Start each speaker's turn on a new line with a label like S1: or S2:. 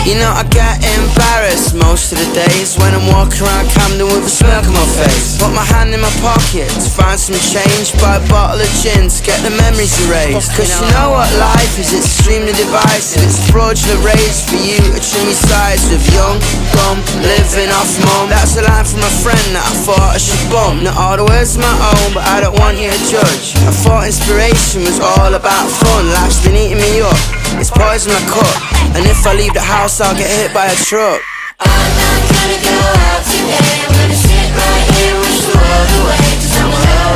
S1: You know I get embarrassed most of the days when I'm walking around Camden with a smirk on my face. Put my hand in my pocket to find some change, buy a bottle of gin to get the memories erased. Cause you know what life is, it's extremely divisive. It's fraudulent race for you to trim your sides with young, dumb, living off mum. That's a line from a friend that I thought I should bump. Not all the words are my own, but I don't want you to judge. I thought inspiration was all about fun. Life's been eating me up, it's poison I cut, and if I leave the house I'll get hit by a truck.
S2: I'm not gonna go out today, I'm gonna sit right here, wish the world away.